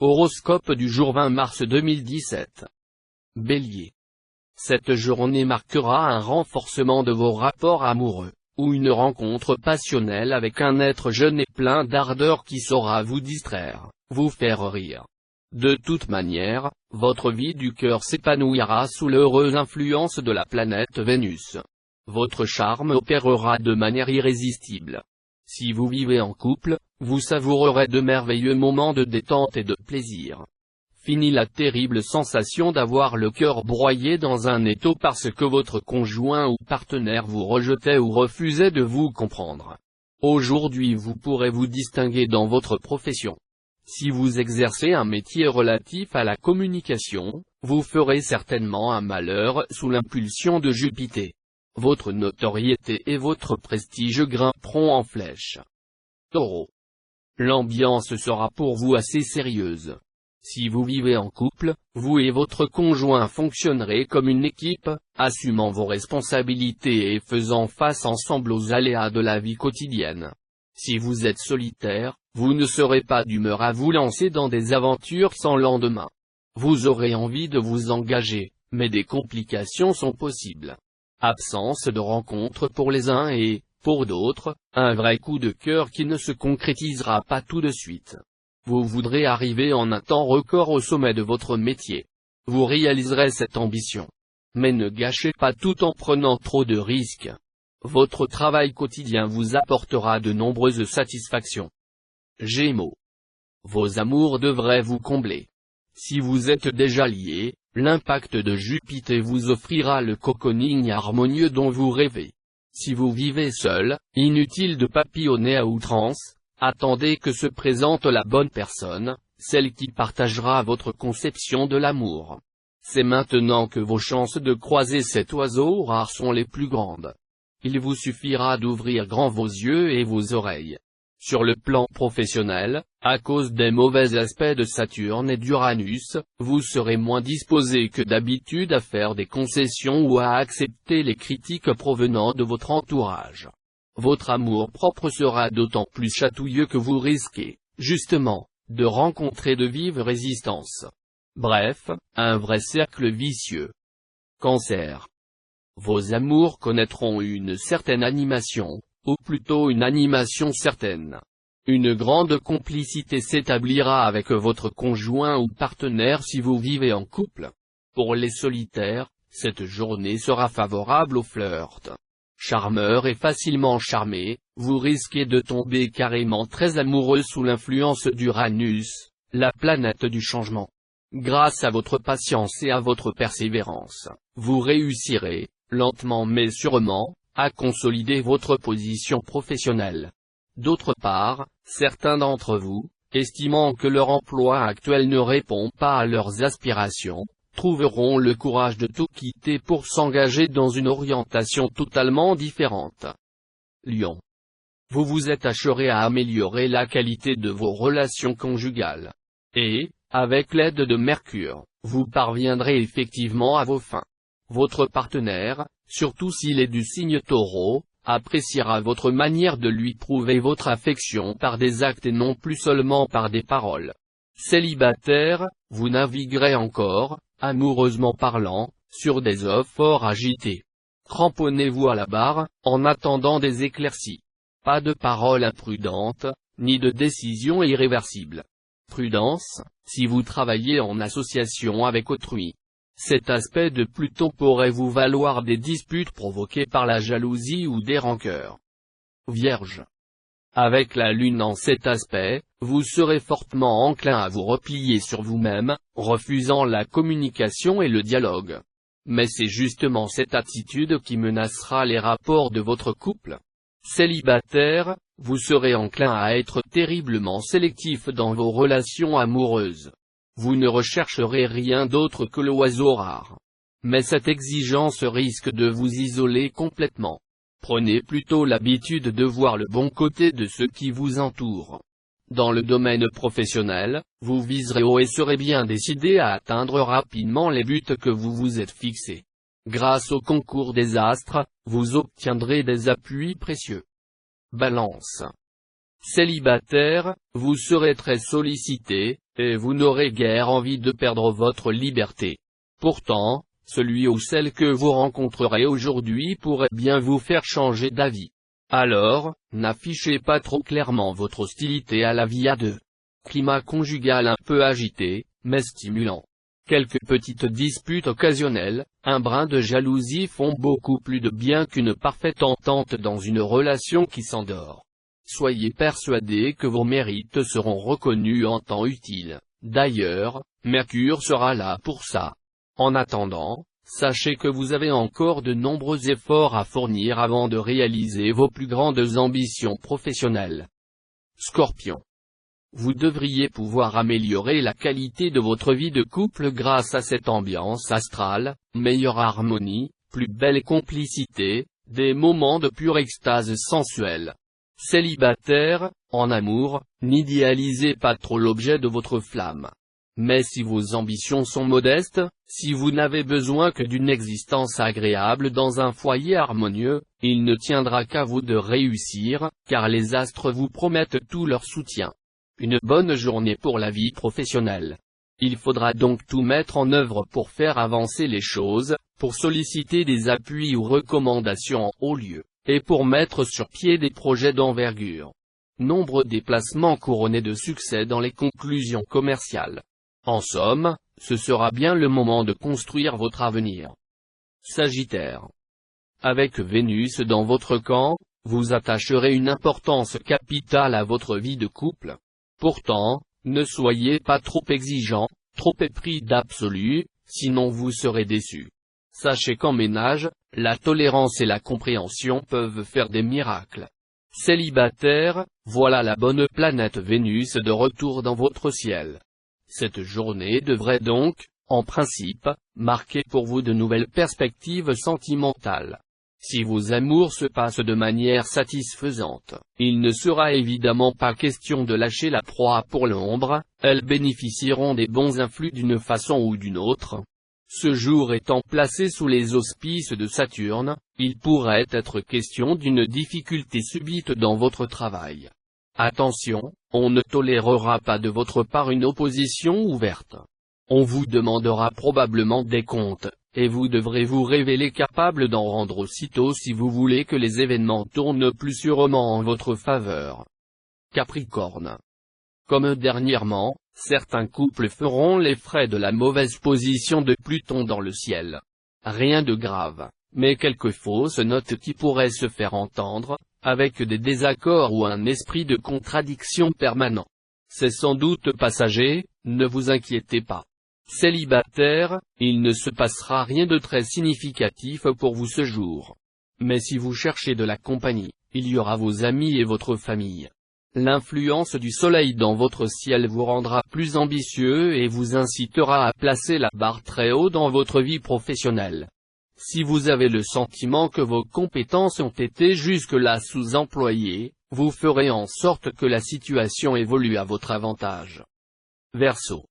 Horoscope du jour 20 mars 2017. Bélier. Cette journée marquera un renforcement de vos rapports amoureux, ou une rencontre passionnelle avec un être jeune et plein d'ardeur qui saura vous distraire, vous faire rire. De toute manière, votre vie du cœur s'épanouira sous l'heureuse influence de la planète Vénus. Votre charme opérera de manière irrésistible. Si vous vivez en couple, vous savourerez de merveilleux moments de détente et de plaisir. Fini la terrible sensation d'avoir le cœur broyé dans un étau parce que votre conjoint ou partenaire vous rejetait ou refusait de vous comprendre. Aujourd'hui vous pourrez vous distinguer dans votre profession. Si vous exercez un métier relatif à la communication, vous ferez certainement un malheur sous l'impulsion de Jupiter. Votre notoriété et votre prestige grimperont en flèche. Taureau. L'ambiance sera pour vous assez sérieuse. Si vous vivez en couple, vous et votre conjoint fonctionnerez comme une équipe, assumant vos responsabilités et faisant face ensemble aux aléas de la vie quotidienne. Si vous êtes solitaire, vous ne serez pas d'humeur à vous lancer dans des aventures sans lendemain. Vous aurez envie de vous engager, mais des complications sont possibles. Absence de rencontres pour les uns et, pour d'autres, un vrai coup de cœur qui ne se concrétisera pas tout de suite. Vous voudrez arriver en un temps record au sommet de votre métier. Vous réaliserez cette ambition. Mais ne gâchez pas tout en prenant trop de risques. Votre travail quotidien vous apportera de nombreuses satisfactions. Gémeaux. Vos amours devraient vous combler. Si vous êtes déjà liés, l'impact de Jupiter vous offrira le cocooning harmonieux dont vous rêvez. Si vous vivez seul, inutile de papillonner à outrance, attendez que se présente la bonne personne, celle qui partagera votre conception de l'amour. C'est maintenant que vos chances de croiser cet oiseau rare sont les plus grandes. Il vous suffira d'ouvrir grand vos yeux et vos oreilles. Sur le plan professionnel, à cause des mauvais aspects de Saturne et d'Uranus, vous serez moins disposé que d'habitude à faire des concessions ou à accepter les critiques provenant de votre entourage. Votre amour-propre sera d'autant plus chatouilleux que vous risquez, justement, de rencontrer de vives résistances. Bref, un vrai cercle vicieux. Cancer. Vos amours connaîtront une certaine animation, ou plutôt une animation certaine. Une grande complicité s'établira avec votre conjoint ou partenaire si vous vivez en couple. Pour les solitaires, cette journée sera favorable au flirt. Charmeur et facilement charmé, vous risquez de tomber carrément très amoureux sous l'influence d'Uranus, la planète du changement. Grâce à votre patience et à votre persévérance, vous réussirez, lentement mais sûrement, à consolider votre position professionnelle. D'autre part, certains d'entre vous, estimant que leur emploi actuel ne répond pas à leurs aspirations, trouveront le courage de tout quitter pour s'engager dans une orientation totalement différente. Lion. Vous vous attacherez à améliorer la qualité de vos relations conjugales. Et, avec l'aide de Mercure, vous parviendrez effectivement à vos fins. Votre partenaire, surtout s'il est du signe Taureau, appréciera votre manière de lui prouver votre affection par des actes et non plus seulement par des paroles. Célibataire, vous naviguerez encore, amoureusement parlant, sur des eaux fort agitées. Cramponnez-vous à la barre, en attendant des éclaircies. Pas de paroles imprudentes, ni de décisions irréversibles. Prudence, si vous travaillez en association avec autrui. Cet aspect de Pluton pourrait vous valoir des disputes provoquées par la jalousie ou des rancœurs. Vierge. Avec la Lune en cet aspect, vous serez fortement enclin à vous replier sur vous-même, refusant la communication et le dialogue. Mais c'est justement cette attitude qui menacera les rapports de votre couple. Célibataire, vous serez enclin à être terriblement sélectif dans vos relations amoureuses. Vous ne rechercherez rien d'autre que l'oiseau rare. Mais cette exigence risque de vous isoler complètement. Prenez plutôt l'habitude de voir le bon côté de ceux qui vous entourent. Dans le domaine professionnel, vous viserez haut et serez bien décidé à atteindre rapidement les buts que vous vous êtes fixés. Grâce au concours des astres, vous obtiendrez des appuis précieux. Balance. Célibataire, vous serez très sollicité, et vous n'aurez guère envie de perdre votre liberté. Pourtant, celui ou celle que vous rencontrerez aujourd'hui pourrait bien vous faire changer d'avis. Alors, n'affichez pas trop clairement votre hostilité à la vie à deux. Climat conjugal un peu agité, mais stimulant. Quelques petites disputes occasionnelles, un brin de jalousie font beaucoup plus de bien qu'une parfaite entente dans une relation qui s'endort. Soyez persuadés que vos mérites seront reconnus en temps utile. D'ailleurs, Mercure sera là pour ça. En attendant, sachez que vous avez encore de nombreux efforts à fournir avant de réaliser vos plus grandes ambitions professionnelles. Scorpion. Vous devriez pouvoir améliorer la qualité de votre vie de couple grâce à cette ambiance astrale, meilleure harmonie, plus belle complicité, des moments de pure extase sensuelle. Célibataire, en amour, n'idéalisez pas trop l'objet de votre flamme. Mais si vos ambitions sont modestes, si vous n'avez besoin que d'une existence agréable dans un foyer harmonieux, il ne tiendra qu'à vous de réussir, car les astres vous promettent tout leur soutien. Une bonne journée pour la vie professionnelle. Il faudra donc tout mettre en œuvre pour faire avancer les choses, pour solliciter des appuis ou recommandations en haut lieu, et pour mettre sur pied des projets d'envergure. Nombre des placements couronnés de succès dans les conclusions commerciales. En somme, ce sera bien le moment de construire votre avenir. Sagittaire. Avec Vénus dans votre camp, vous attacherez une importance capitale à votre vie de couple. Pourtant, ne soyez pas trop exigeant, trop épris d'absolu, sinon vous serez déçu. Sachez qu'en ménage, la tolérance et la compréhension peuvent faire des miracles. Célibataire, voilà la bonne planète Vénus de retour dans votre ciel. Cette journée devrait donc, en principe, marquer pour vous de nouvelles perspectives sentimentales. Si vos amours se passent de manière satisfaisante, il ne sera évidemment pas question de lâcher la proie pour l'ombre, elles bénéficieront des bons influx d'une façon ou d'une autre. Ce jour étant placé sous les auspices de Saturne, il pourrait être question d'une difficulté subite dans votre travail. Attention, on ne tolérera pas de votre part une opposition ouverte. On vous demandera probablement des comptes, et vous devrez vous révéler capable d'en rendre aussitôt si vous voulez que les événements tournent plus sûrement en votre faveur. Capricorne. Comme dernièrement, certains couples feront les frais de la mauvaise position de Pluton dans le ciel. Rien de grave, mais quelques fausses notes qui pourraient se faire entendre, avec des désaccords ou un esprit de contradiction permanent. C'est sans doute passager, ne vous inquiétez pas. Célibataire, il ne se passera rien de très significatif pour vous ce jour. Mais si vous cherchez de la compagnie, il y aura vos amis et votre famille. L'influence du soleil dans votre ciel vous rendra plus ambitieux et vous incitera à placer la barre très haut dans votre vie professionnelle. Si vous avez le sentiment que vos compétences ont été jusque-là sous-employées, vous ferez en sorte que la situation évolue à votre avantage. Verseau.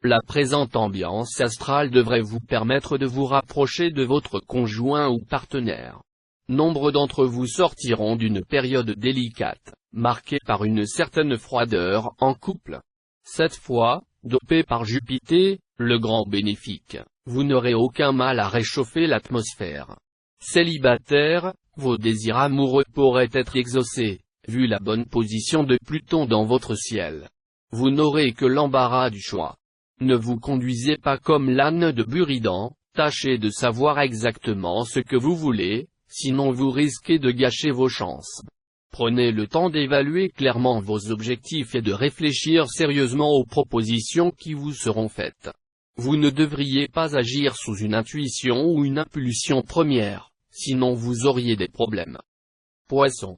La présente ambiance astrale devrait vous permettre de vous rapprocher de votre conjoint ou partenaire. Nombre d'entre vous sortiront d'une période délicate, marquée par une certaine froideur en couple. Cette fois, dopé par Jupiter, le grand bénéfique, vous n'aurez aucun mal à réchauffer l'atmosphère. Célibataire, vos désirs amoureux pourraient être exaucés, vu la bonne position de Pluton dans votre ciel. Vous n'aurez que l'embarras du choix. Ne vous conduisez pas comme l'âne de Buridan, tâchez de savoir exactement ce que vous voulez, sinon vous risquez de gâcher vos chances. Prenez le temps d'évaluer clairement vos objectifs et de réfléchir sérieusement aux propositions qui vous seront faites. Vous ne devriez pas agir sous une intuition ou une impulsion première, sinon vous auriez des problèmes. Poisson.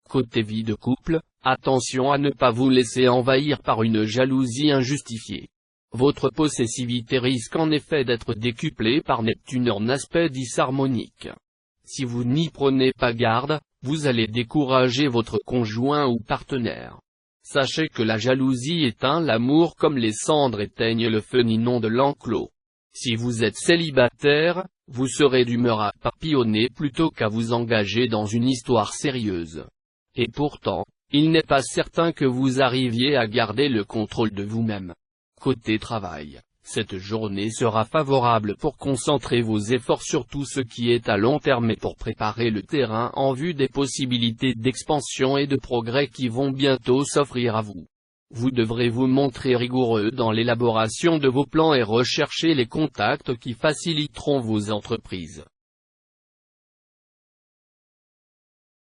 Côté vie de couple, attention à ne pas vous laisser envahir par une jalousie injustifiée. Votre possessivité risque en effet d'être décuplée par Neptune en aspect disharmonique. Si vous n'y prenez pas garde, vous allez décourager votre conjoint ou partenaire. Sachez que la jalousie éteint l'amour comme les cendres éteignent le feu n'inonde l'enclos. Si vous êtes célibataire, vous serez d'humeur à papillonner plutôt qu'à vous engager dans une histoire sérieuse. Et pourtant, il n'est pas certain que vous arriviez à garder le contrôle de vous-même. Côté travail, cette journée sera favorable pour concentrer vos efforts sur tout ce qui est à long terme et pour préparer le terrain en vue des possibilités d'expansion et de progrès qui vont bientôt s'offrir à vous. Vous devrez vous montrer rigoureux dans l'élaboration de vos plans et rechercher les contacts qui faciliteront vos entreprises.